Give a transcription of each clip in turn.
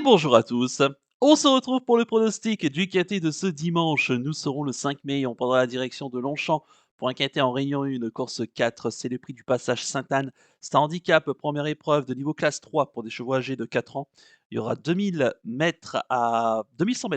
Bonjour à tous. On se retrouve pour le pronostic du quintet de ce dimanche. Nous serons le 5 mai. On prendra la direction de Longchamp pour un quintet en Réunion 1, course 4. C'est le prix du passage Sainte-Anne. C'est un handicap, première épreuve de niveau classe 3 pour des chevaux âgés de 4 ans. Il y aura 2100 mètres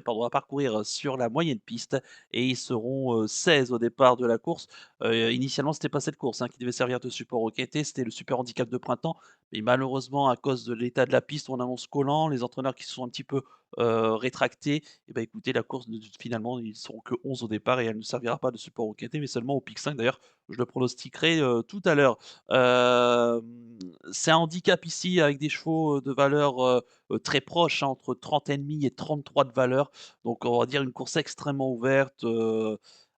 pardon, à parcourir sur la moyenne piste et ils seront 16 au départ de la course. Initialement, c'était pas cette course qui devait servir de support au quintet, c'était le super handicap de printemps. Mais malheureusement, à cause de l'état de la piste, on annonce collant, les entraîneurs qui se sont un petit peu, rétractés et bah, écoutez, la course de finalement, ils seront que 11 au départ et elle ne servira pas de support au quintet, mais seulement au pic 5. D'ailleurs, je le pronostiquerai, tout à l'heure. C'est un handicap ici avec des chevaux, de valeur, très proche, entre 30,5 et 33 de valeur. Donc on va dire une course extrêmement ouverte,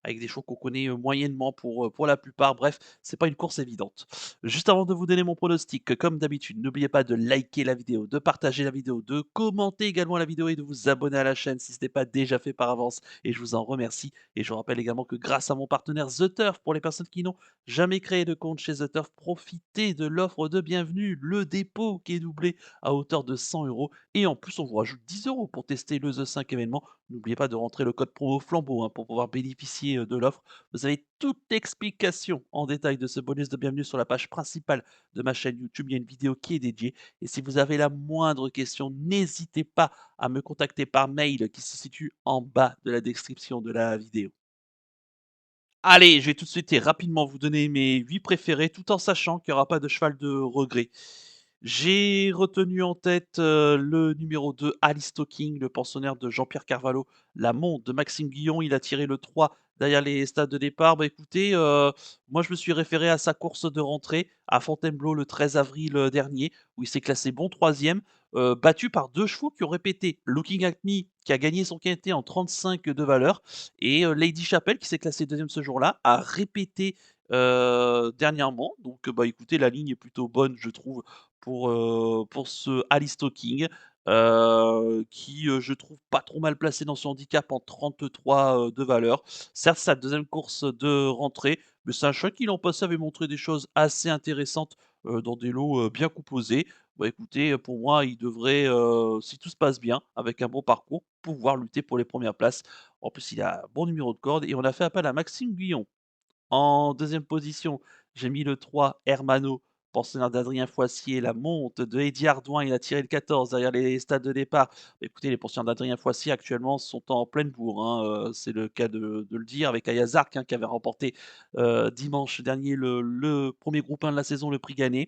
avec des chevaux qu'on connaît, moyennement pour la plupart. Bref, c'est pas une course évidente. Juste avant de vous donner mon pronostic, comme d'habitude, n'oubliez pas de liker la vidéo, de partager la vidéo, de commenter également la vidéo et de vous abonner à la chaîne si ce n'est pas déjà fait par avance et je vous en remercie. Et je vous rappelle également que grâce à mon partenaire The Turf, pour les personnes qui n'ont jamais créé de compte chez The Turf, profitez de l'offre de bienvenue, le dépôt qui est doublé à hauteur de 100 euros. Et en plus, on vous rajoute 10 euros pour tester le The 5 événement. N'oubliez pas de rentrer le code promo Flambeau pour pouvoir bénéficier de l'offre. Vous avez toute l'explication en détail de ce bonus de bienvenue sur la page principale de ma chaîne YouTube. Il y a une vidéo qui est dédiée. Et si vous avez la moindre question, n'hésitez pas à me contacter par mail qui se situe en bas de la description de la vidéo. Allez, je vais tout de suite et rapidement vous donner mes 8 préférés, tout en sachant qu'il n'y aura pas de cheval de regret. J'ai retenu en tête, le numéro 2, Alice Talking, le pensionnaire de Jean-Pierre Carvalho, la monte de Maxime Guillon. Il a tiré le 3 derrière les stades de départ. Bah, écoutez, moi je me suis référé à sa course de rentrée à Fontainebleau le 13 avril, dernier, où il s'est classé bon troisième, battu par 2 chevaux qui ont répété. Looking at Me, qui a gagné son quintet en 35 de valeur et Lady Chapelle qui s'est classée deuxième ce jour-là, a répété, dernièrement. Donc, bah, écoutez, la ligne est plutôt bonne, je trouve, pour ce Alice Talking, qui, je trouve pas trop mal placé dans son handicap en 33, de valeur. Certes, sa deuxième course de rentrée, mais c'est un choix qui l'an passé avait montré des choses assez intéressantes, dans des lots, bien composés. Bah, écoutez, pour moi, il devrait, si tout se passe bien, avec un bon parcours, pouvoir lutter pour les premières places. En plus, il a un bon numéro de corde et on a fait appel à Maxime Guillon. En deuxième position, j'ai mis le 3 Hermano, pensionnaire d'Adrien Foissier, la monte de Eddy Ardouin, il a tiré le 14 derrière les stades de départ. Écoutez, les pensionnaires d'Adrien Foissier actuellement sont en pleine bourre, c'est le cas de le dire, avec Ayazark, qui avait remporté, dimanche dernier le 1er groupe 1 de la saison, le prix Gannet.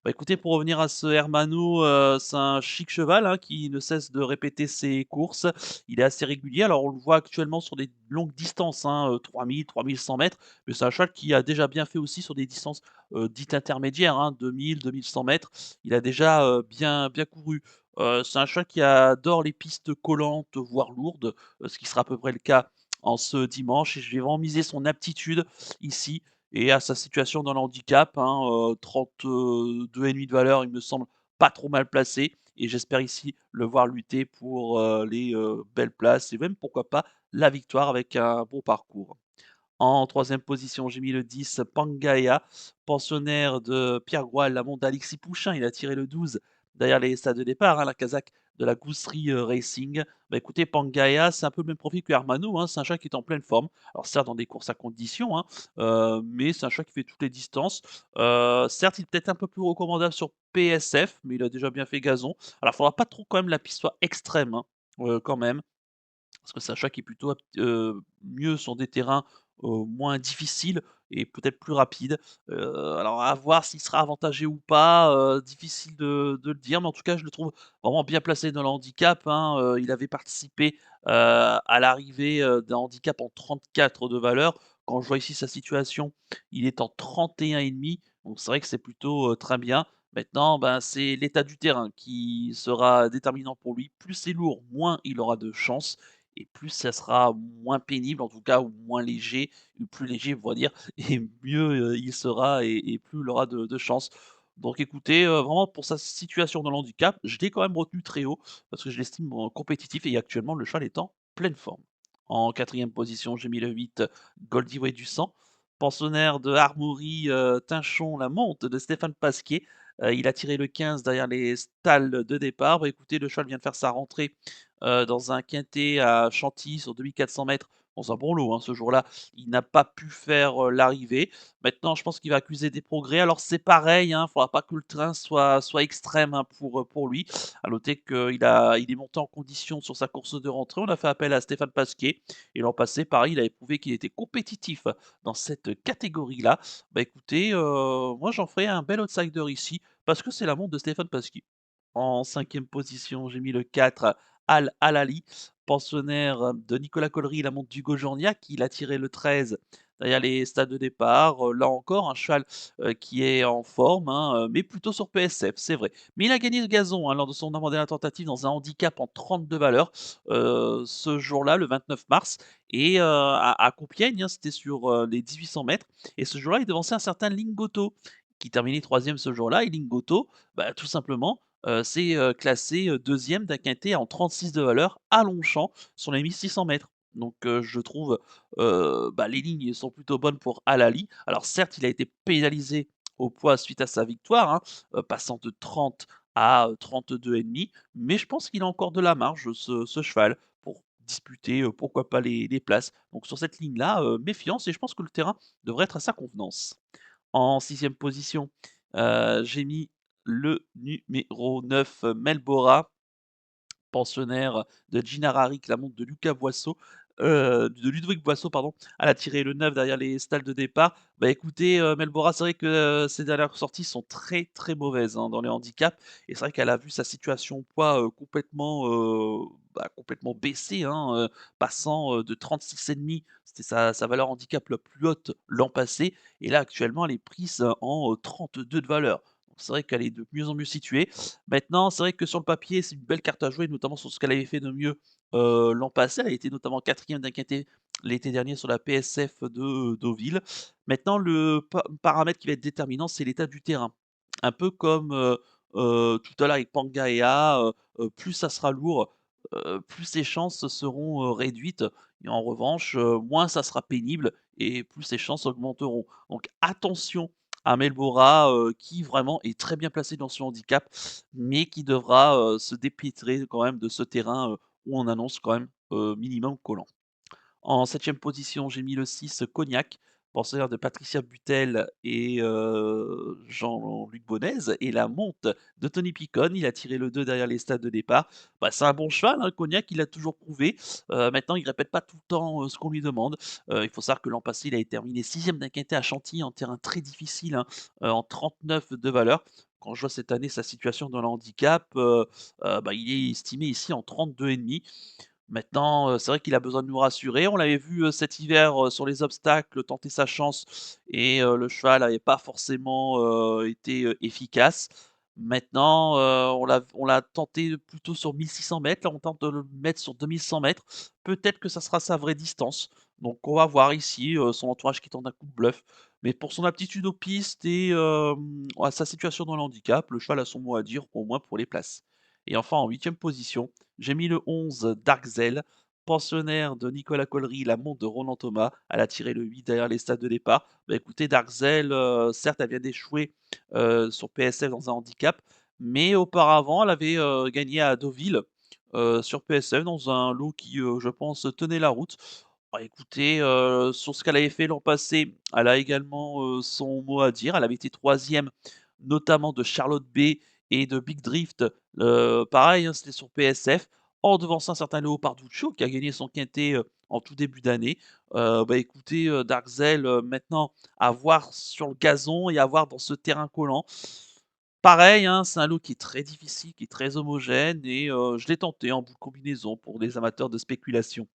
Bah, écoutez, pour revenir à ce Hermano, c'est un chic cheval, qui ne cesse de répéter ses courses. Il est assez régulier, alors on le voit actuellement sur des longues distances, 3000-3100 mètres. Mais c'est un cheval qui a déjà bien fait aussi sur des distances, dites intermédiaires, 2000-2100 mètres. Il a déjà, bien couru. C'est un cheval qui adore les pistes collantes, voire lourdes, ce qui sera à peu près le cas en ce dimanche et je vais vraiment miser son aptitude ici et à sa situation dans le handicap, 32,5 de valeur, il me semble pas trop mal placé et j'espère ici le voir lutter pour, les, belles places et même pourquoi pas la victoire avec un bon parcours. En troisième position, j'ai mis le 10 Pangaea, pensionnaire de Pierre Groual, la monte d'Alexis Pouchin. Il a tiré le 12 derrière les stades de départ, la casaque de la Gousserie Racing. Bah, écoutez, Pangaea, c'est un peu le même profil que Hermano, c'est un chat qui est en pleine forme. Alors certes, dans des courses à conditions, mais c'est un chat qui fait toutes les distances. Certes, il est peut-être un peu plus recommandable sur PSF, mais il a déjà bien fait gazon. Alors, il faudra pas trop quand même la piste soit extrême, quand même. Parce que c'est un chat qui est plutôt mieux sur des terrains, moins difficiles et peut-être plus rapides. Alors à voir s'il sera avantagé ou pas, difficile de le dire, mais en tout cas, je le trouve vraiment bien placé dans le handicap, il avait participé, à l'arrivée, d'un handicap en 34 de valeur. Quand je vois ici sa situation, il est en 31,5, donc c'est vrai que c'est plutôt, très bien. Maintenant, ben, c'est l'état du terrain qui sera déterminant pour lui. Plus c'est lourd, moins il aura de chance et plus ça sera moins pénible, en tout cas, ou moins léger, ou plus léger, on va dire, et mieux, il sera et plus il aura de chance. Donc écoutez, vraiment pour sa situation dans le handicap, je l'ai quand même retenu très haut parce que je l'estime, compétitif et actuellement le cheval est en pleine forme. En quatrième position, j'ai mis le 8 Goldie Way du Sang, pensionnaire de Armoury, Tinchon, la monte de Stéphane Pasquier. Il a tiré le 15 derrière les stalles de départ. Bah, écoutez, le cheval vient de faire sa rentrée, dans un quintet à Chantilly sur 2 400 mètres. Dans un bon lot, hein, ce jour-là. Il n'a pas pu faire, l'arrivée. Maintenant, je pense qu'il va accuser des progrès. Alors c'est pareil, hein, il faudra pas que le train soit extrême, hein, pour lui. À noter qu'il est monté en condition sur sa course de rentrée. On a fait appel à Stéphane Pasquier et l'an passé, pareil, il avait prouvé qu'il était compétitif dans cette catégorie-là. Bah, écoutez, moi j'en ferai un bel outsider ici parce que c'est la montre de Stéphane Pasquier. En cinquième position, j'ai mis le 4 Al Halali, pensionnaire de Nicolas Collery, la montre d'Hugo Journiac. Il a tiré le 13 derrière les stades de départ. Là encore, un cheval qui est en forme, hein, mais plutôt sur PSF, c'est vrai. Mais il a gagné le gazon, hein, lors de son dernière tentative dans un handicap en 32 valeurs, ce jour-là, le 29 mars. Et à Compiègne, hein, c'était sur les 1800 mètres. Et ce jour-là, il devançait un certain Lingotto, qui terminait troisième ce jour-là. Et Lingotto, bah, tout simplement, c'est classé 2e d'un quintet en 36 de valeur à Longchamp sur les 1600 mètres. Donc je trouve, bah, les lignes sont plutôt bonnes pour Halali. Alors certes, il a été pénalisé au poids suite à sa victoire, hein, passant de 30 à 32,5, mais je pense qu'il a encore de la marge ce cheval pour disputer, pourquoi pas les places. Donc sur cette ligne-là, méfiance et je pense que le terrain devrait être à sa convenance. En sixième position, j'ai mis le numéro 9, Melbora, pensionnaire de Gina Rarik, la montre de Lucas Boisseau, de Ludovic Boisseau pardon. Elle a tiré le 9 derrière les stalles de départ. Bah, écoutez, Melbora, c'est vrai que, ses dernières sorties sont très, très mauvaises, hein, dans les handicaps et c'est vrai qu'elle a vu sa situation poids, complètement baisser, hein, passant, de 36,5, c'était sa valeur handicap la plus haute l'an passé et là actuellement elle est prise en, 32 de valeur. Donc c'est vrai qu'elle est de mieux en mieux située. Maintenant, c'est vrai que sur le papier, c'est une belle carte à jouer, notamment sur ce qu'elle avait fait de mieux, l'an passé. Elle a été notamment 4e d'un quintet l'été dernier sur la PSF de Deauville. Maintenant, le paramètre qui va être déterminant, c'est l'état du terrain. Un peu comme, tout à l'heure avec Pangaea, plus ça sera lourd, plus ses chances seront, réduites et en revanche, moins ça sera pénible et plus ses chances augmenteront. Donc attention à Melbora, qui vraiment est très bien placé dans son handicap, mais qui devra, se dépêtrer quand même de ce terrain, où on annonce quand même, minimum collant. En septième position, j'ai mis le 6 Cognac, penseur de Patricia Butel et Jean-Luc Bonez et la monte de Tony Picon. Il a tiré le 2 derrière les stades de départ. Bah, c'est un bon cheval, hein, Cognac, il l'a toujours prouvé. Maintenant, il répète pas tout le temps, ce qu'on lui demande. Il faut savoir que l'an passé, il avait terminé 6e d'un quintet à Chantilly en terrain très difficile, hein, en 39 de valeur. Quand je vois cette année sa situation dans le handicap, bah, il est estimé ici en 32,5. Maintenant, c'est vrai qu'il a besoin de nous rassurer. On l'avait vu, cet hiver, sur les obstacles tenter sa chance et le cheval n'avait pas forcément, été, efficace. Maintenant, on l'a tenté plutôt sur 1600 mètres. Là, on tente de le mettre sur 2100 mètres. Peut-être que ça sera sa vraie distance. Donc on va voir ici, son entourage qui tente un coup de bluff. Mais pour son aptitude aux pistes et à sa situation dans le handicap, le cheval a son mot à dire, au moins pour les places. Et enfin en huitième position, j'ai mis le 11 Darkzel, pensionnaire de Nicolas Collery, la montre de Roland Thomas. Elle a tiré le 8 derrière les stades de départ. Bah, écoutez, Darkzel, certes, elle vient d'échouer sur PSF dans un handicap, mais auparavant, elle avait gagné à Deauville sur PSF dans un lot qui, je pense, tenait la route. Bah, écoutez, sur ce qu'elle avait fait l'an passé, elle a également son mot à dire. Elle avait été troisième, notamment de Charlotte B et de Big Drift. Pareil, hein, c'était sur PSF, en devançant un certain Léopard Duccio qui a gagné son quintet, en tout début d'année. Bah, écoutez, Darkzel, maintenant à voir sur le gazon et à voir dans ce terrain collant. Pareil, hein, c'est un lot qui est très difficile, qui est très homogène et je l'ai tenté en bout de combinaison pour des amateurs de spéculation.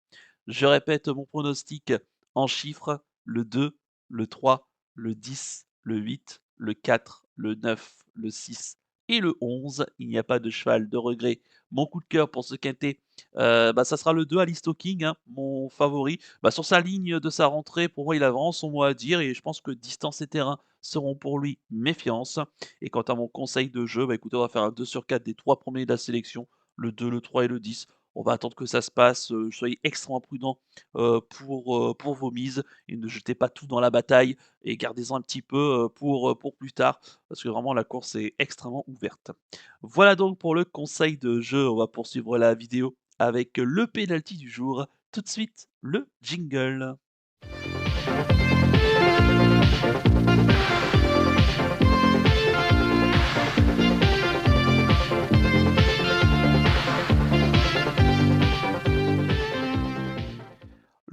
Je répète mon pronostic en chiffres, le 2, le 3, le 10, le 8, le 4, le 9, le 6 et le 11. Il n'y a pas de cheval de regret. Mon coup de cœur pour ce quintet, bah, ça sera le 2 Alice Talking, hein, mon favori. Bah, sur sa ligne de sa rentrée, pour moi, il a vraiment son mot à dire et je pense que distance et terrain seront pour lui méfiance. Et quant à mon conseil de jeu, bah, écoutez, on va faire un 2 sur 4 des 3 premiers de la sélection, le 2, le 3 et le 10. On va attendre que ça se passe, soyez extrêmement prudents, pour vos mises et ne jetez pas tout dans la bataille et gardez-en un petit peu, pour plus tard parce que vraiment la course est extrêmement ouverte. Voilà donc pour le conseil de jeu. On va poursuivre la vidéo avec le penalty du jour. Tout de suite, le jingle.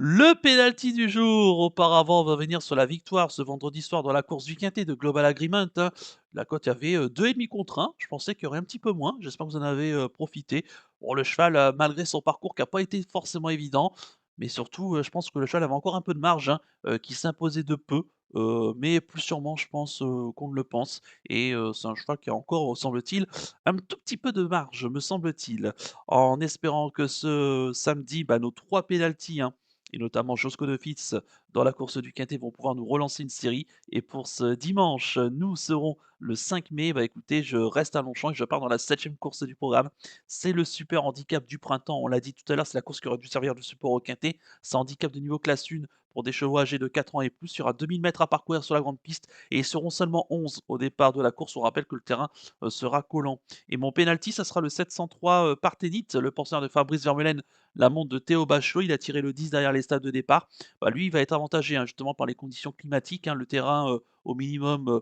Le penalty du jour, auparavant, on va venir sur la victoire ce vendredi soir dans la course du quintet de Global Agreement, hein. La cote, il y avait, 2,5 contre 1. Je pensais qu'il y aurait un petit peu moins. J'espère que vous en avez, profité. Bon, le cheval, malgré son parcours qui a pas été forcément évident, mais surtout, je pense que le cheval avait encore un peu de marge, hein, qui s'imposait de peu, mais plus sûrement, je pense, qu'on ne le pense et c'est un cheval qui a encore, semble-t-il, un tout petit peu de marge, me semble-t-il. En espérant que ce samedi, bah, nos 3 pénaltys, hein, et notamment Josko de Fitz dans la course du Quintet vont pouvoir nous relancer une série. Et pour ce dimanche, nous serons le 5 mai. Bah écoutez, je reste à Longchamp et je pars dans la septième course du programme. C'est le super handicap du printemps. On l'a dit tout à l'heure, c'est la course qui aurait dû servir de support au Quintet. C'est un handicap de niveau classe 1 pour des chevaux âgés de 4 ans et plus. Il y aura 2000 mètres à parcourir sur la grande piste et ils seront seulement 11 au départ de la course. On rappelle que le terrain sera collant. Et mon penalty, ça sera le 703 Parténite, le pensionnaire de Fabrice Vermeulen, la montre de Théo Bachelot. Il a tiré le 10 derrière les stades de départ. Bah, lui, il va être avantagé, hein, justement par les conditions climatiques, hein, le terrain au minimum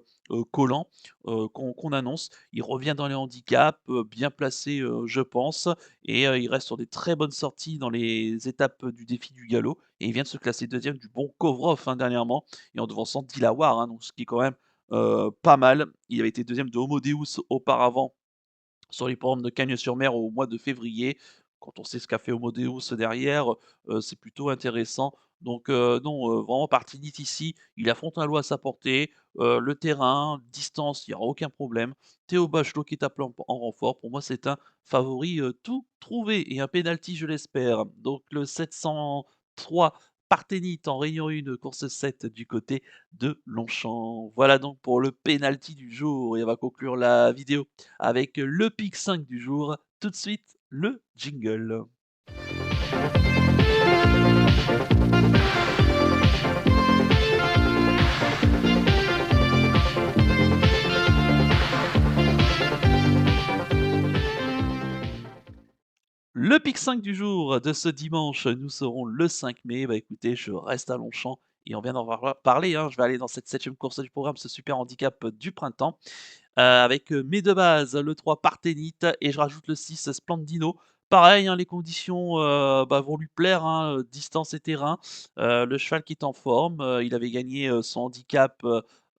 collant qu'on annonce. Il revient dans les handicaps, bien placé, je pense, et il reste sur des très bonnes sorties dans les étapes du défi du galop. Et il vient de se classer deuxième du bon Kovrov, hein, dernièrement, et en devançant Dilawar, hein, donc ce qui est quand même pas mal. Il avait été deuxième de Homo Deus auparavant sur l'hippodrome de Cagnes-sur-Mer au mois de février. Quand on sait ce qu'a fait Homo Deus derrière, c'est plutôt intéressant. Donc non, vraiment Partinit ici, il affronte un lot à sa portée, le terrain, distance, il y aura aucun problème. Théo Bachelot qui est appelé en renfort, pour moi c'est un favori, tout trouvé et un penalty je l'espère. Donc le 703 Partenit en Réunion 1, course 7 du côté de Longchamp. Voilà donc pour le penalty du jour et on va conclure la vidéo avec le pic 5 du jour. Tout de suite, le jingle. Le pic 5 du jour de ce dimanche, nous serons le 5 mai. Bah écoutez, je reste à Longchamp et on vient d'en parler, hein. Je vais aller dans cette septième course du programme, ce super handicap du printemps. Avec, mes 2 bases, le 3 Partenit et je rajoute le 6 Splendino. Pareil, hein, les conditions, bah, vont lui plaire, hein, distance et terrain. Le cheval qui est en forme, il avait gagné, son handicap,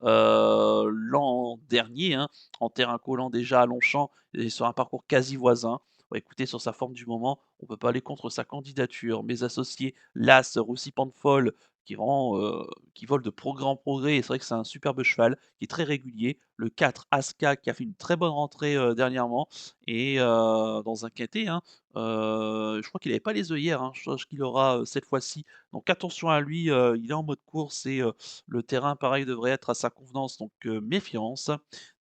l'an dernier, hein, en terrain collant déjà à Longchamp et sur un parcours quasi voisin. Bah, écoutez, sur sa forme du moment, on peut pas aller contre sa candidature. Mes associés, l'As, Russi Panfol, qui rend, qui vole de progrès en progrès et c'est vrai que c'est un superbe cheval qui est très régulier. Le 4 Aska qui a fait une très bonne rentrée, dernièrement et dans un quintet, hein. Je crois qu'il avait pas les œillères, hein. Je pense qu'il aura, cette fois-ci. Donc attention à lui, il est en mode course et le terrain pareil devrait être à sa convenance, donc méfiance.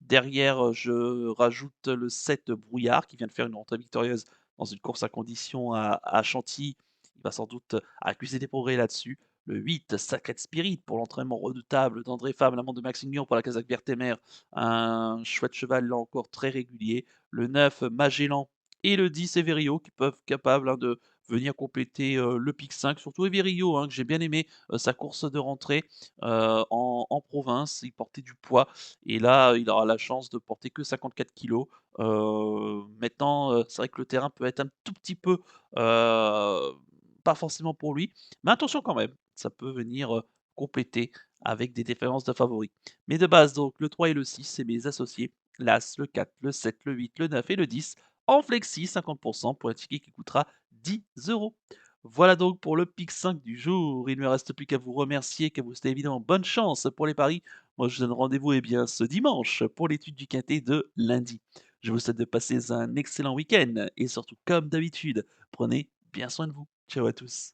Derrière, je rajoute le 7 Brouillard qui vient de faire une rentrée victorieuse dans une course à conditions à Chantilly. Il va sans doute accuser des progrès là-dessus. Le 8, Sacred Spirit pour l'entraînement redoutable d'André Fab, l'amant de Maxime Lyon pour la Casaque Vertémer, un chouette cheval là encore très régulier. Le 9, Magellan et le 10, Everio qui peuvent capables, hein, de venir compléter, le pic 5. Surtout Everio, hein, que j'ai bien aimé, sa course de rentrée, en province. Il portait du poids et là, il aura la chance de porter que 54 kilos. Maintenant, c'est vrai que le terrain peut être un tout petit peu, pas forcément pour lui, mais attention quand même, ça peut venir, compléter avec des différences de favoris. Mais de base donc le 3 et le 6, c'est mes associés, l'As, le 4, le 7, le 8, le 9 et le 10 en flexi 50 pour un ticket qui coûtera 10 €. Voilà donc pour le pic 5 du jour. Il ne me reste plus qu'à vous remercier, qu'à vous souhaiter évidemment bonne chance pour les paris. Moi, je vous donne rendez-vous, eh bien, ce dimanche pour l'étude du quintet de lundi. Je vous souhaite de passer un excellent week-end et surtout, comme d'habitude, prenez bien soin de vous. Ciao à tous.